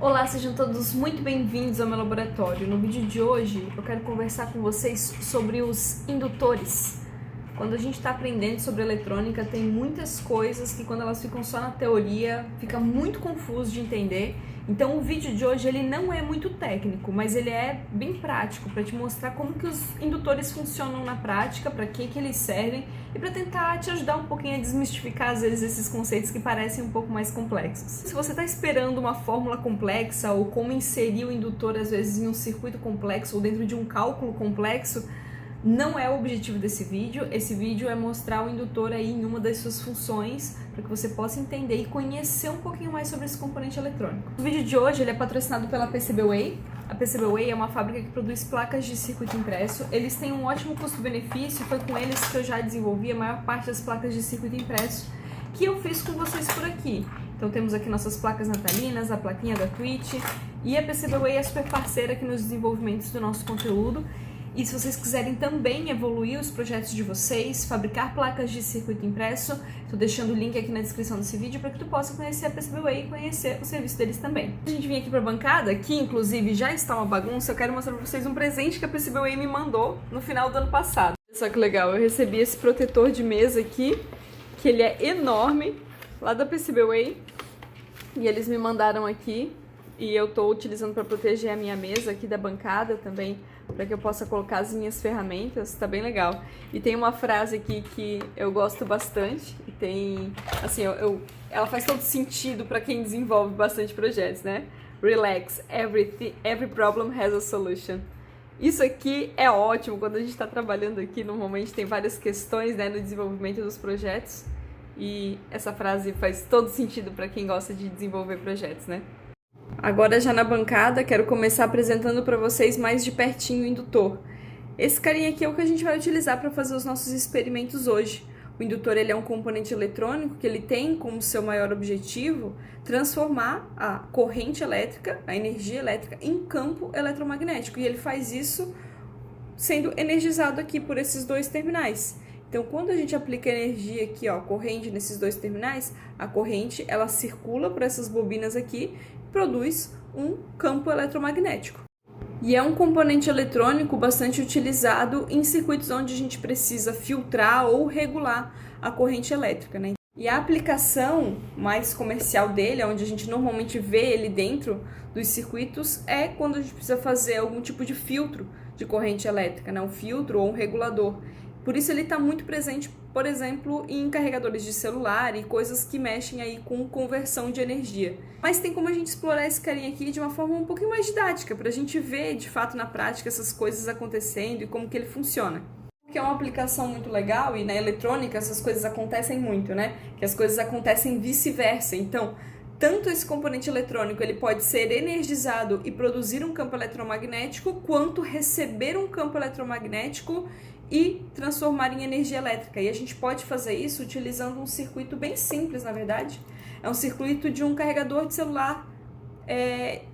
Olá, sejam todos muito bem-vindos ao meu laboratório. No vídeo de hoje eu quero conversar com vocês sobre os indutores. Quando a gente está aprendendo sobre eletrônica, tem muitas coisas que quando elas ficam só na teoria, fica muito confuso de entender. Então o vídeo de hoje ele não é muito técnico, mas ele é bem prático para te mostrar como que os indutores funcionam na prática, para que eles servem e para tentar te ajudar um pouquinho a desmistificar às vezes esses conceitos que parecem um pouco mais complexos. Se você está esperando uma fórmula complexa ou como inserir o indutor às vezes em um circuito complexo ou dentro de um cálculo complexo, não é o objetivo desse vídeo. Esse vídeo é mostrar o indutor aí em uma das suas funções para que você possa entender e conhecer um pouquinho mais sobre esse componente eletrônico. O vídeo de hoje ele é patrocinado pela PCBWay. A PCBWay é uma fábrica que produz placas de circuito impresso. Eles têm um ótimo custo-benefício, foi com eles que eu já desenvolvi a maior parte das placas de circuito impresso que eu fiz com vocês por aqui. Então temos aqui nossas placas natalinas, a plaquinha da Twitch, e a PCBWay é super parceira aqui nos desenvolvimentos do nosso conteúdo. E se vocês quiserem também evoluir os projetos de vocês, fabricar placas de circuito impresso, estou deixando o link aqui na descrição desse vídeo para que tu possa conhecer a PCBWay e conhecer o serviço deles também. A gente vem aqui para a bancada, que inclusive já está uma bagunça, eu quero mostrar para vocês um presente que a PCBWay me mandou no final do ano passado. Olha só que legal, eu recebi esse protetor de mesa aqui, que ele é enorme, lá da PCBWay, e eles me mandaram aqui. E eu estou utilizando para proteger a minha mesa aqui da bancada também, para que eu possa colocar as minhas ferramentas, tá bem legal. E tem uma frase aqui que eu gosto bastante, e tem, assim, ela faz todo sentido para quem desenvolve bastante projetos, né? Relax, every problem has a solution. Isso aqui é ótimo quando a gente está trabalhando aqui, normalmente tem várias questões, né, no desenvolvimento dos projetos, e essa frase faz todo sentido para quem gosta de desenvolver projetos, né? Agora já na bancada, quero começar apresentando para vocês mais de pertinho o indutor. Esse carinha aqui é o que a gente vai utilizar para fazer os nossos experimentos hoje. O indutor ele é um componente eletrônico que ele tem como seu maior objetivo transformar a corrente elétrica, a energia elétrica, em campo eletromagnético. E ele faz isso sendo energizado aqui por esses dois terminais. Então, quando a gente aplica energia aqui, ó, corrente nesses dois terminais, a corrente ela circula por essas bobinas aqui, produz um campo eletromagnético. E é um componente eletrônico bastante utilizado em circuitos onde a gente precisa filtrar ou regular a corrente elétrica, né? E a aplicação mais comercial dele, onde a gente normalmente vê ele dentro dos circuitos, é quando a gente precisa fazer algum tipo de filtro de corrente elétrica, né? Um filtro ou um regulador. Por isso ele está muito presente, por exemplo, em carregadores de celular e coisas que mexem aí com conversão de energia. Mas tem como a gente explorar esse carinha aqui de uma forma um pouquinho mais didática, para a gente ver de fato na prática essas coisas acontecendo e como que ele funciona. Que é uma aplicação muito legal e na eletrônica essas coisas acontecem muito, né? Que as coisas acontecem vice-versa. Então, tanto esse componente eletrônico ele pode ser energizado e produzir um campo eletromagnético, quanto receber um campo eletromagnético e transformar em energia elétrica. E a gente pode fazer isso utilizando um circuito bem simples, na verdade. É um circuito de um carregador de celular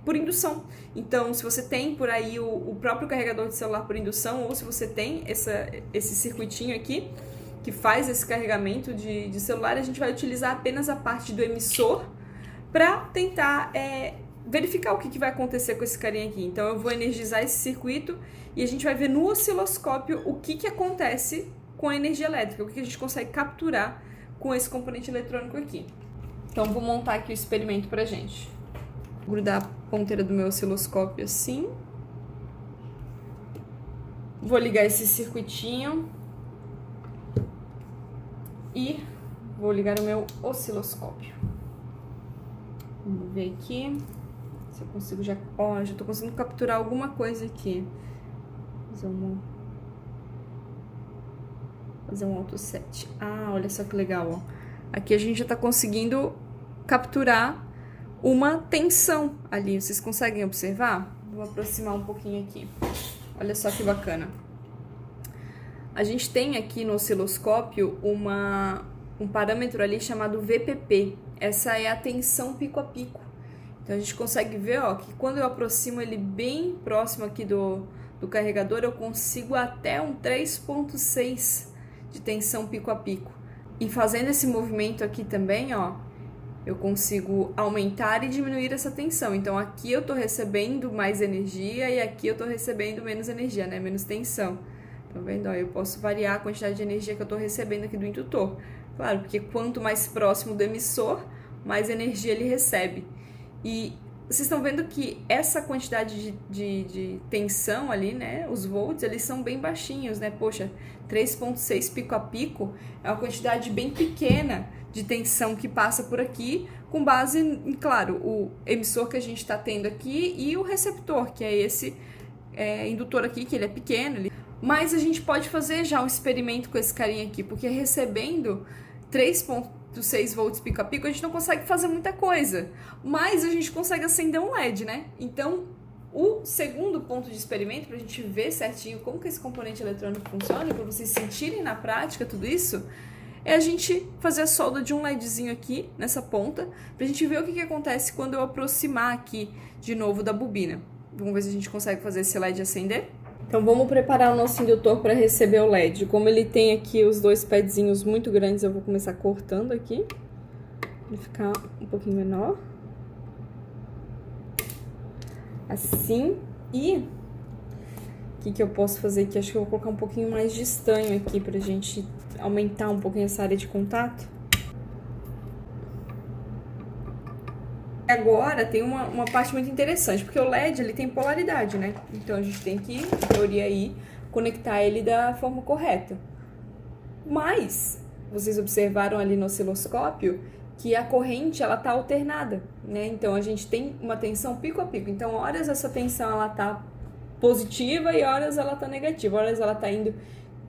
por indução. Então, se você tem por aí o próprio carregador de celular por indução, ou se você tem esse circuitinho aqui, que faz esse carregamento de celular, a gente vai utilizar apenas a parte do emissor para tentar verificar o que vai acontecer com esse carinha aqui. Então eu vou energizar esse circuito e a gente vai ver no osciloscópio o que acontece com a energia elétrica, o que a gente consegue capturar com esse componente eletrônico aqui. Então vou montar aqui o experimento pra gente. Vou grudar a ponteira do meu osciloscópio assim. Vou ligar esse circuitinho e vou ligar o meu osciloscópio. Vamos ver aqui se eu consigo já... Ó, já tô conseguindo capturar alguma coisa aqui. Fazer um autoset. Ah, olha só que legal, ó. Aqui a gente já tá conseguindo capturar uma tensão ali. Vocês conseguem observar? Vou aproximar um pouquinho aqui. Olha só que bacana. A gente tem aqui no osciloscópio um parâmetro ali chamado VPP. Essa é a tensão pico a pico. Então a gente consegue ver, ó, que quando eu aproximo ele bem próximo aqui do carregador, eu consigo até um 3,6 de tensão pico a pico. E fazendo esse movimento aqui também, ó, eu consigo aumentar e diminuir essa tensão. Então aqui eu tô recebendo mais energia e aqui eu tô recebendo menos energia, né? Menos tensão. Tá vendo? Ó, eu posso variar a quantidade de energia que eu tô recebendo aqui do indutor. Claro, porque quanto mais próximo do emissor, mais energia ele recebe. E vocês estão vendo que essa quantidade de tensão ali, né? Os volts, eles são bem baixinhos, né? Poxa, 3,6 pico a pico é uma quantidade bem pequena de tensão que passa por aqui, com base em, claro, o emissor que a gente está tendo aqui e o receptor, que é esse indutor aqui, que ele é pequeno. Mas a gente pode fazer já um experimento com esse carinha aqui, porque recebendo 3,6 volts pico a pico, a gente não consegue fazer muita coisa, mas a gente consegue acender um LED, né? Então, o segundo ponto de experimento, pra gente ver certinho como que esse componente eletrônico funciona, para vocês sentirem na prática tudo isso, é a gente fazer a solda de um LEDzinho aqui, nessa ponta, pra gente ver o que acontece quando eu aproximar aqui de novo da bobina. Vamos ver se a gente consegue fazer esse LED acender? Então vamos preparar o nosso indutor para receber o LED. Como ele tem aqui os dois padzinhos muito grandes, eu vou começar cortando aqui, para ele ficar um pouquinho menor. Assim. E o que eu posso fazer aqui? Acho que eu vou colocar um pouquinho mais de estanho aqui pra gente aumentar um pouquinho essa área de contato. Agora tem uma parte muito interessante, porque o LED ele tem polaridade, né? Então a gente tem que, em teoria aí, conectar ele da forma correta. Mas vocês observaram ali no osciloscópio que a corrente ela tá alternada, né? Então a gente tem uma tensão pico a pico. Então horas essa tensão ela tá positiva e horas ela tá negativa. Horas ela tá indo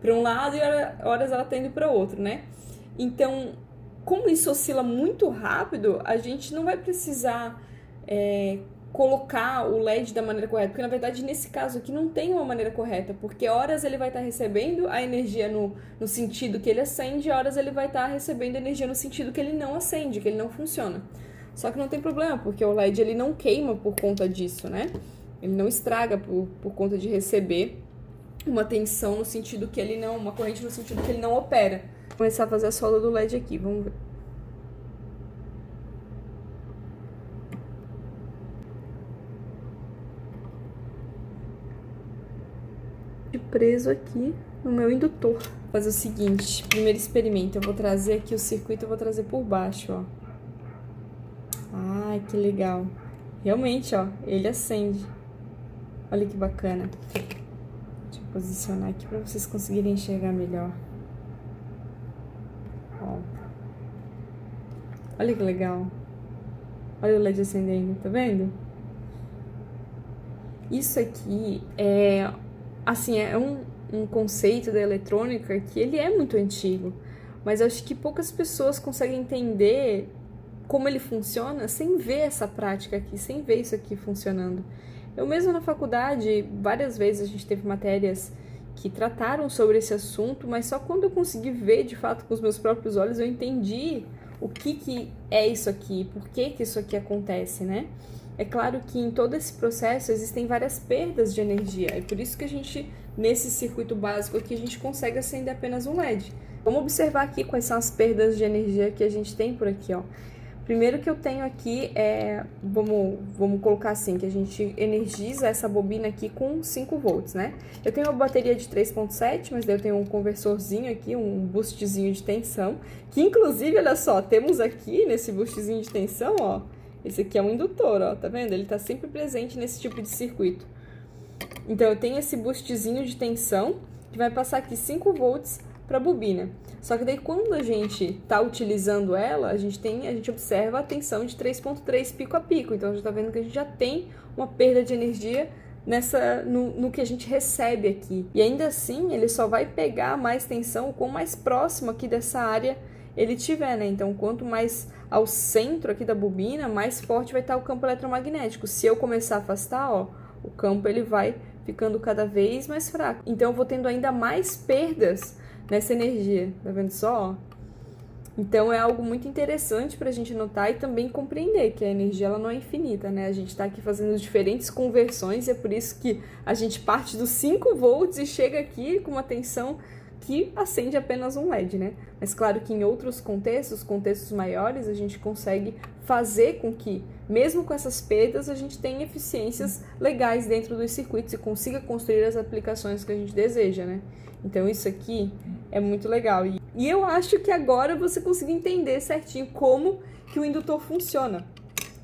para um lado e horas ela tá indo para outro, né? Então, como isso oscila muito rápido, a gente não vai precisar colocar o LED da maneira correta, porque na verdade nesse caso aqui não tem uma maneira correta, porque horas ele vai estar recebendo a energia no sentido que ele acende, horas ele vai estar recebendo energia no sentido que ele não acende, que ele não funciona. Só que não tem problema, porque o LED ele não queima por conta disso, né? Ele não estraga por conta de receber uma tensão no sentido que ele não, uma corrente no sentido que ele não opera. Vou começar a fazer a solda do LED aqui, vamos ver. Preso aqui no meu indutor. Vou fazer o seguinte, primeiro experimento, eu vou trazer aqui o circuito, eu vou trazer por baixo, ó. Ai, que legal. Realmente, ó, ele acende. Olha que bacana. Deixa eu posicionar aqui para vocês conseguirem enxergar melhor. Ó. Olha que legal. Olha o LED acendendo, tá vendo? Isso aqui é... Assim, é um conceito da eletrônica que ele é muito antigo, mas acho que poucas pessoas conseguem entender como ele funciona sem ver essa prática aqui, sem ver isso aqui funcionando. Eu mesmo na faculdade, várias vezes a gente teve matérias que trataram sobre esse assunto, mas só quando eu consegui ver de fato com os meus próprios olhos eu entendi o que é isso aqui, por que isso aqui acontece, né? É claro que em todo esse processo existem várias perdas de energia, é por isso que a gente, nesse circuito básico aqui, a gente consegue acender apenas um LED. Vamos observar aqui quais são as perdas de energia que a gente tem por aqui, ó. Primeiro que eu tenho aqui vamos colocar assim, que a gente energiza essa bobina aqui com 5 volts, né? Eu tenho uma bateria de 3.7, mas daí eu tenho um conversorzinho aqui, um boostzinho de tensão, que inclusive, olha só, temos aqui nesse boostzinho de tensão, ó, esse aqui é um indutor, ó, tá vendo? Ele tá sempre presente nesse tipo de circuito. Então, eu tenho esse boostzinho de tensão, que vai passar aqui 5 volts para a bobina. Só que daí, quando a gente tá utilizando ela, a gente observa a tensão de 3.3 pico a pico. Então, a gente tá vendo que a gente já tem uma perda de energia no que a gente recebe aqui. E ainda assim, ele só vai pegar mais tensão quanto mais próximo aqui dessa área ele tiver, né? Então, quanto mais ao centro aqui da bobina, mais forte vai estar o campo eletromagnético. Se eu começar a afastar, ó, o campo ele vai ficando cada vez mais fraco. Então, eu vou tendo ainda mais perdas nessa energia. Tá vendo só? Então, é algo muito interessante para a gente notar e também compreender que a energia ela não é infinita, né? A gente está aqui fazendo diferentes conversões e é por isso que a gente parte dos 5 volts e chega aqui com uma tensão que acende apenas um LED, né? Mas claro que em outros contextos maiores, a gente consegue fazer com que, mesmo com essas perdas, a gente tenha eficiências legais dentro dos circuitos e consiga construir as aplicações que a gente deseja, né? Então isso aqui é muito legal. E eu acho que agora você conseguiu entender certinho como que o indutor funciona.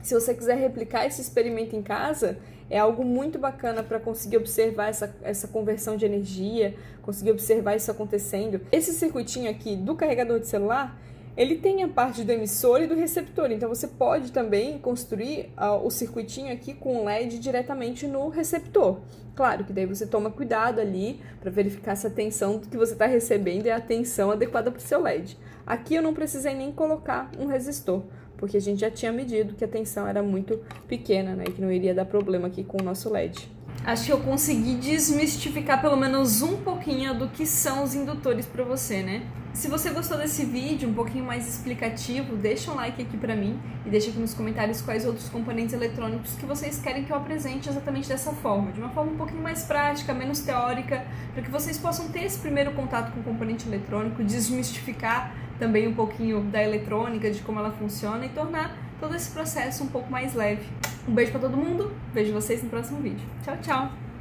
Se você quiser replicar esse experimento em casa, é algo muito bacana para conseguir observar essa conversão de energia, conseguir observar isso acontecendo. Esse circuitinho aqui do carregador de celular, ele tem a parte do emissor e do receptor, então você pode também construir o circuitinho aqui com o LED diretamente no receptor. Claro que daí você toma cuidado ali para verificar se a tensão que você está recebendo é a tensão adequada para o seu LED. Aqui eu não precisei nem colocar um resistor, porque a gente já tinha medido que a tensão era muito pequena, né, e que não iria dar problema aqui com o nosso LED. Acho que eu consegui desmistificar pelo menos um pouquinho do que são os indutores para você, né? Se você gostou desse vídeo, um pouquinho mais explicativo, deixa um like aqui pra mim e deixa aqui nos comentários quais outros componentes eletrônicos que vocês querem que eu apresente exatamente dessa forma, de uma forma um pouquinho mais prática, menos teórica, para que vocês possam ter esse primeiro contato com o componente eletrônico, desmistificar também um pouquinho da eletrônica, de como ela funciona e tornar todo esse processo um pouco mais leve. Um beijo pra todo mundo, vejo vocês no próximo vídeo. Tchau, tchau!